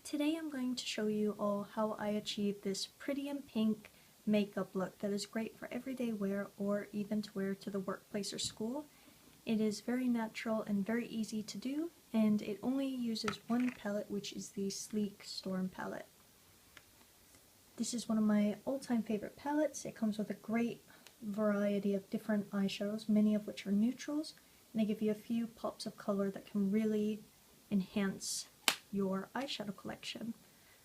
Today I'm going to show you all how I achieved this pretty and pink makeup look that is great for everyday wear or even to wear to the workplace or school. It is very natural and very easy to do, and it only uses one palette, which is the Sleek Storm palette. This is one of my all-time favorite palettes. It comes with a great variety of different eyeshadows, many of which are neutrals, and they give you a few pops of color that can really enhance your eyeshadow collection.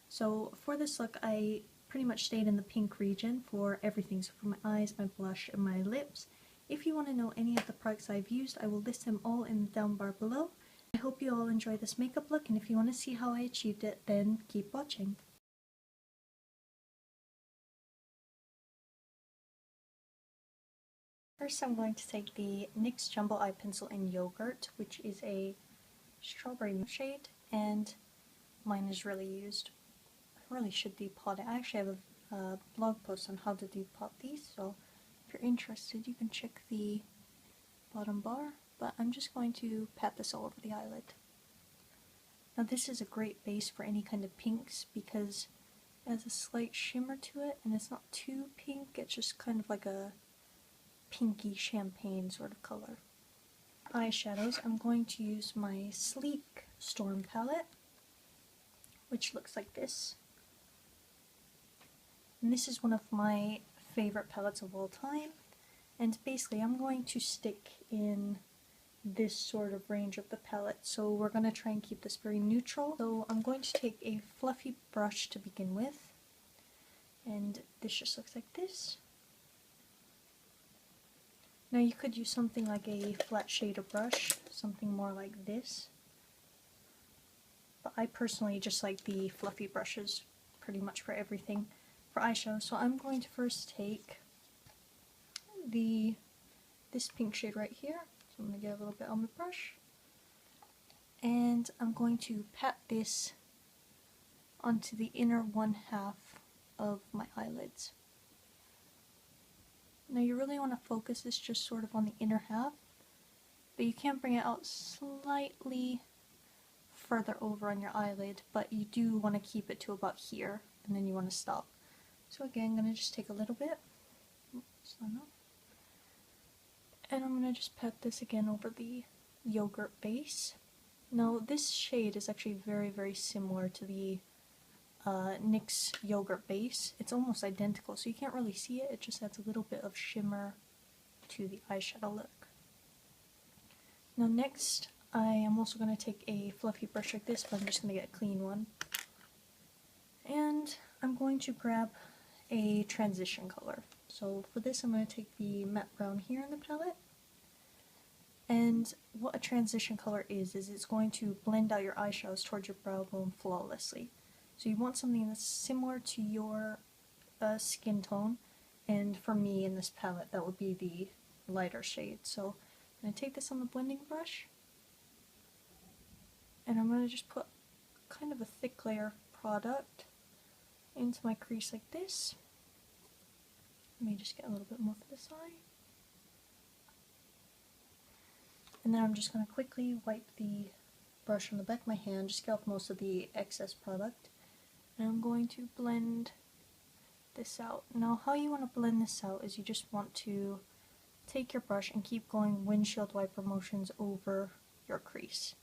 So for this look I pretty much stayed in the pink region for everything, so for my eyes, my blush, and my lips. If you want to know any of the products I've used, I will list them all in the down bar below. I hope you all enjoy this makeup look, and if you want to see how I achieved it, then keep watching. First I'm going to take the NYX Jumbo Eye Pencil in Yogurt, which is a strawberry shade, and mine is really used. I really should depot it. I actually have a blog post on how to depot these, so if you're interested you can check the bottom bar, but I'm just going to pat this all over the eyelid. Now this is a great base for any kind of pinks because it has a slight shimmer to it and it's not too pink, it's just kind of like a pinky champagne sort of color. Eyeshadows, I'm going to use my Sleek Storm palette, which looks like this. And this is one of my favorite palettes of all time, and basically I'm going to stick in this sort of range of the palette, so we're going to try and keep this very neutral. So I'm going to take a fluffy brush to begin with, and this just looks like this. Now you could use something like a flat shader brush, something more like this, but I personally just like the fluffy brushes pretty much for everything for eyeshadow. So I'm going to first take this pink shade right here, so I'm going to get a little bit on my brush, and I'm going to pat this onto the inner one half of my eyelids. Now you really want to focus this just sort of on the inner half, but you can bring it out slightly further over on your eyelid, but you do want to keep it to about here, and then you want to stop. So again, I'm going to just take a little bit, and I'm going to just pat this again over the yogurt base. Now this shade is actually very, very similar to the NYX yogurt base. It's almost identical, so you can't really see it, it just adds a little bit of shimmer to the eyeshadow look. Now next, I am also going to take a fluffy brush like this, but I'm just going to get a clean one. And I'm going to grab a transition color. So for this I'm going to take the matte brown here in the palette. And what a transition color is it's going to blend out your eyeshadows towards your brow bone flawlessly. So you want something that's similar to your skin tone, and for me in this palette that would be the lighter shade. So I'm going to take this on the blending brush, and I'm going to just put kind of a thick layer of product into my crease like this. Let me just get a little bit more for this eye. And then I'm just going to quickly wipe the brush on the back of my hand, just get off most of the excess product. And I'm going to blend this out. Now how you want to blend this out is you just want to take your brush and keep going windshield wiper motions over your crease.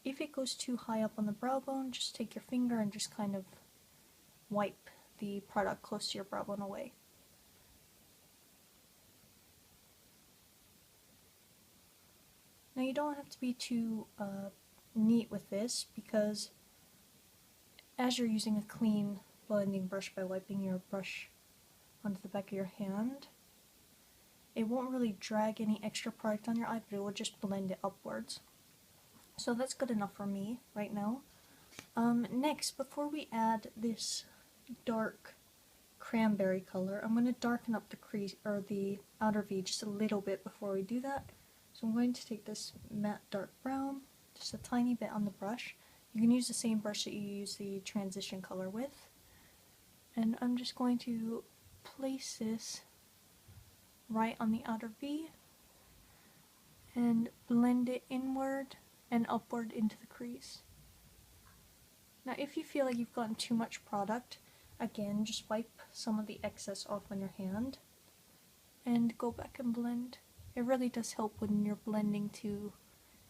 If it goes too high up on the brow bone, just take your finger and just kind of wipe the product close to your brow bone away. Now you don't have to be too neat with this, because as you're using a clean blending brush by wiping your brush onto the back of your hand, it won't really drag any extra product on your eye, but it will just blend it upwards. So that's good enough for me right now. Next, before we add this dark cranberry color, I'm going to darken up the crease or the outer V just a little bit before we do that. So I'm going to take this matte dark brown, just a tiny bit on the brush. You can use the same brush that you use the transition color with. And I'm just going to place this right on the outer V and blend it inward and upward into the crease. Now if you feel like you've gotten too much product, again, just wipe some of the excess off on your hand and go back and blend. It really does help when you're blending to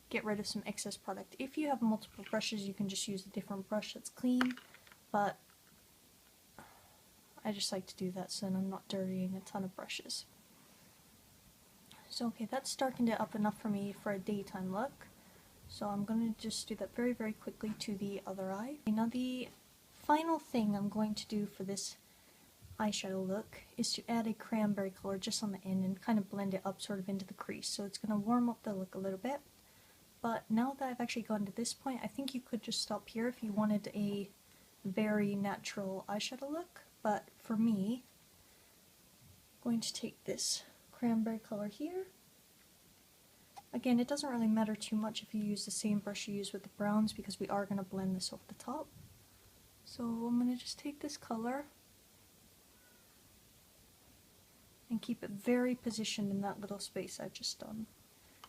get rid of some excess product. If you have multiple brushes, you can just use a different brush that's clean, but I just like to do that so then I'm not dirtying a ton of brushes. So okay, that's darkened it up enough for me for a daytime look. So I'm going to just do that very, very quickly to the other eye. Okay, now the final thing I'm going to do for this eyeshadow look is to add a cranberry color just on the end and kind of blend it up sort of into the crease. So it's going to warm up the look a little bit. But now that I've actually gotten to this point, I think you could just stop here if you wanted a very natural eyeshadow look. But for me, I'm going to take this cranberry color here. Again, it doesn't really matter too much if you use the same brush you use with the browns because we are going to blend this off the top. So I'm going to just take this color and keep it very positioned in that little space I've just done.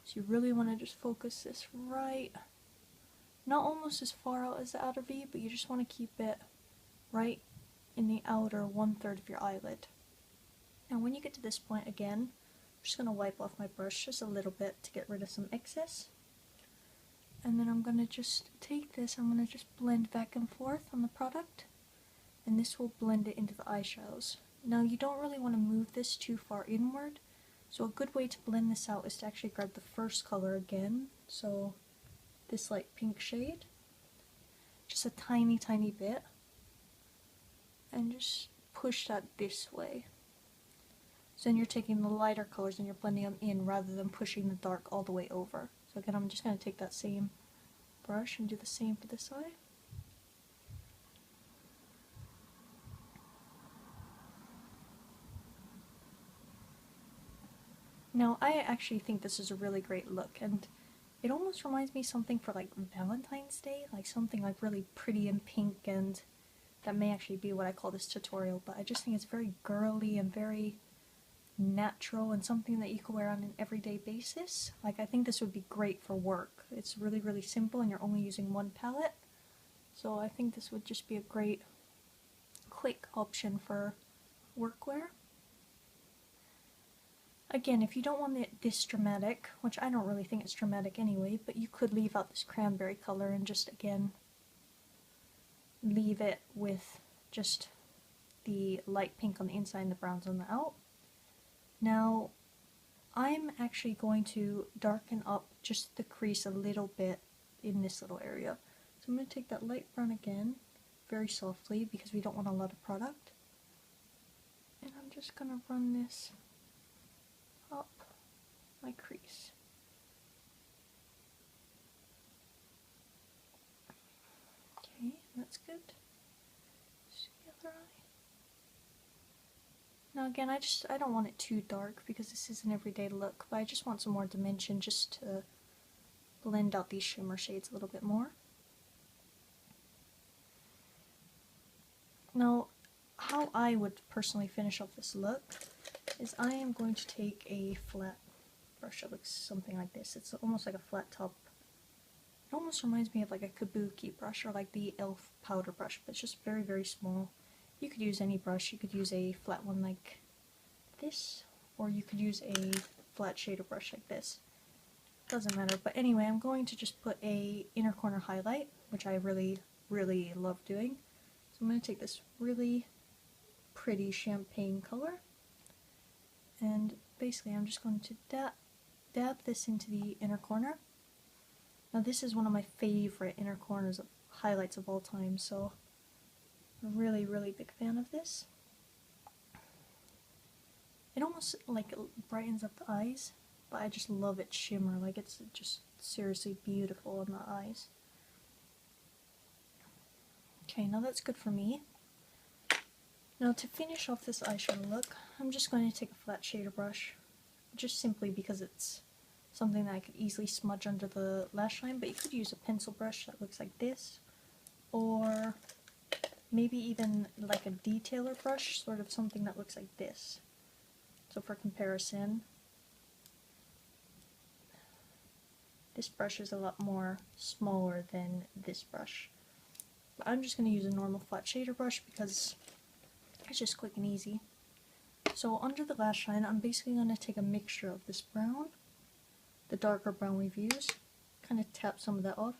So you really want to just focus this right, not almost as far out as the outer V, but you just want to keep it right in the outer 1/3 of your eyelid. Now when you get to this point again, I'm just going to wipe off my brush just a little bit to get rid of some excess. And then I'm going to just take this, I'm going to just blend back and forth on the product, and this will blend it into the eyeshadows. Now you don't really want to move this too far inward, so a good way to blend this out is to actually grab the first color again, so this light pink shade, just a tiny, tiny bit, and just push that this way. So then you're taking the lighter colors and you're blending them in rather than pushing the dark all the way over. So again, I'm just going to take that same brush and do the same for this eye. Now, I actually think this is a really great look, and it almost reminds me something for like Valentine's Day, like something like really pretty and pink, and that may actually be what I call this tutorial, but I just think it's very girly and very natural and something that you can wear on an everyday basis. Like, I think this would be great for work. It's really, really simple and you're only using one palette, so I think this would just be a great quick option for workwear. Again, if you don't want it this dramatic, which I don't really think it's dramatic anyway, but you could leave out this cranberry color and just, again, leave it with just the light pink on the inside and the browns on the out. Now, I'm actually going to darken up just the crease a little bit in this little area. So I'm going to take that light brown again, very softly, because we don't want a lot of product. And I'm just going to run this up my crease. Okay, that's good. Just the other eye. Now again, I don't want it too dark because this is an everyday look, but I just want some more dimension just to blend out these shimmer shades a little bit more. Now, how I would personally finish off this look is I am going to take a flat brush that looks something like this. It's almost like a flat top. It almost reminds me of like a kabuki brush or like the e.l.f. powder brush, but it's just very, very small. You could use any brush. You could use a flat one like this, or you could use a flat shader brush like this. Doesn't matter, but anyway, I'm going to just put a inner corner highlight, which I really, really love doing. So I'm going to take this really pretty champagne color, and basically I'm just going to dab this into the inner corner. Now this is one of my favorite inner corners of highlights of all time, so I'm a really, really big fan of this. It almost like brightens up the eyes, but I just love its shimmer. Like, it's just seriously beautiful on the eyes. Okay, now that's good for me. Now to finish off this eyeshadow look, I'm just going to take a flat shader brush, just simply because it's something that I could easily smudge under the lash line, but you could use a pencil brush that looks like this, or maybe even like a detailer brush, sort of something that looks like this. So for comparison, this brush is a lot more smaller than this brush. But I'm just going to use a normal flat shader brush because it's just quick and easy. So under the lash line, I'm basically going to take a mixture of this brown, the darker brown we've used, kind of tap some of that off,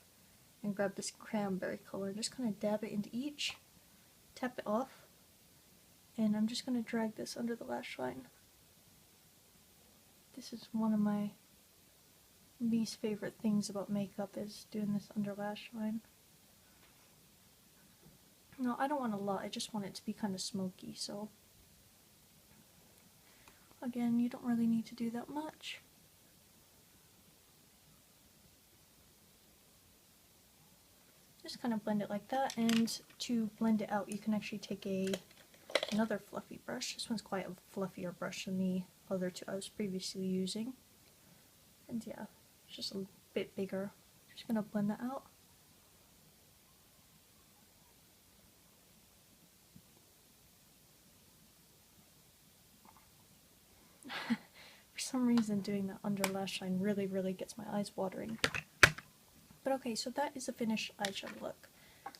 and grab this cranberry color, just kind of dab it into each, tap it off, and I'm just going to drag this under the lash line. This is one of my least favorite things about makeup, is doing this under lash line. No, I don't want a lot, I just want it to be kind of smoky, so again, you don't really need to do that much. Just kind of blend it like that, and to blend it out you can actually take another fluffy brush. This one's quite a fluffier brush than the other two I was previously using. And yeah, it's just a bit bigger. Just gonna blend that out. For some reason doing that under lash line really gets my eyes watering. But okay, so that is a finished eyeshadow look.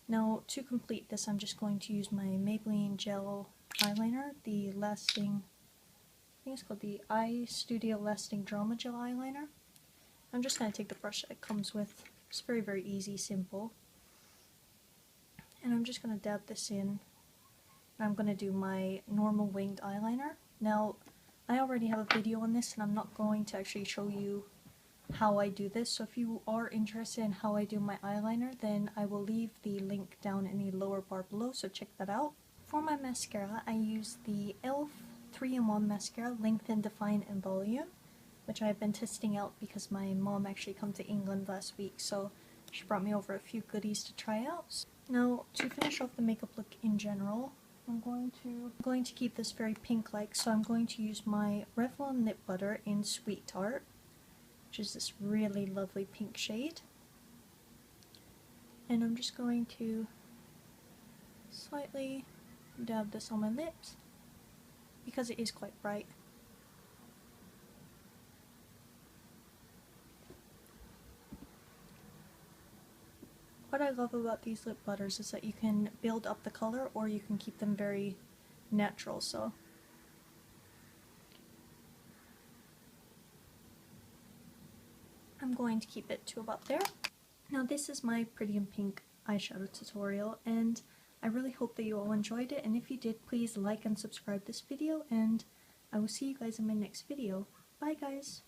Now to complete this, I'm just going to use my Maybelline gel eyeliner, the lasting, I think it's called the EyeStudio Lasting Drama Gel Eyeliner. I'm just going to take the brush that it comes with. It's very easy, simple. And I'm just going to dab this in. And I'm going to do my normal winged eyeliner. Now, I already have a video on this, and I'm not going to actually show you how I do this, so if you are interested in how I do my eyeliner, then I will leave the link down in the lower bar below, so check that out. For my mascara, I use the e.l.f. 3-in-1 mascara, Lengthen, Define, and Volume, which I've been testing out because my mom actually came to England last week, so she brought me over a few goodies to try out. Now, to finish off the makeup look in general, I'm going to keep this very pink-like, so I'm going to use my Revlon lip butter in Sweet Tart, which is this really lovely pink shade. And I'm just going to slightly dab this on my lips because it is quite bright. What I love about these lip butters is that you can build up the color or you can keep them very natural, so I'm going to keep it to about there. Now this is my Pretty in Pink eyeshadow tutorial, and I really hope that you all enjoyed it, and if you did, please like and subscribe this video, and I will see you guys in my next video. Bye guys!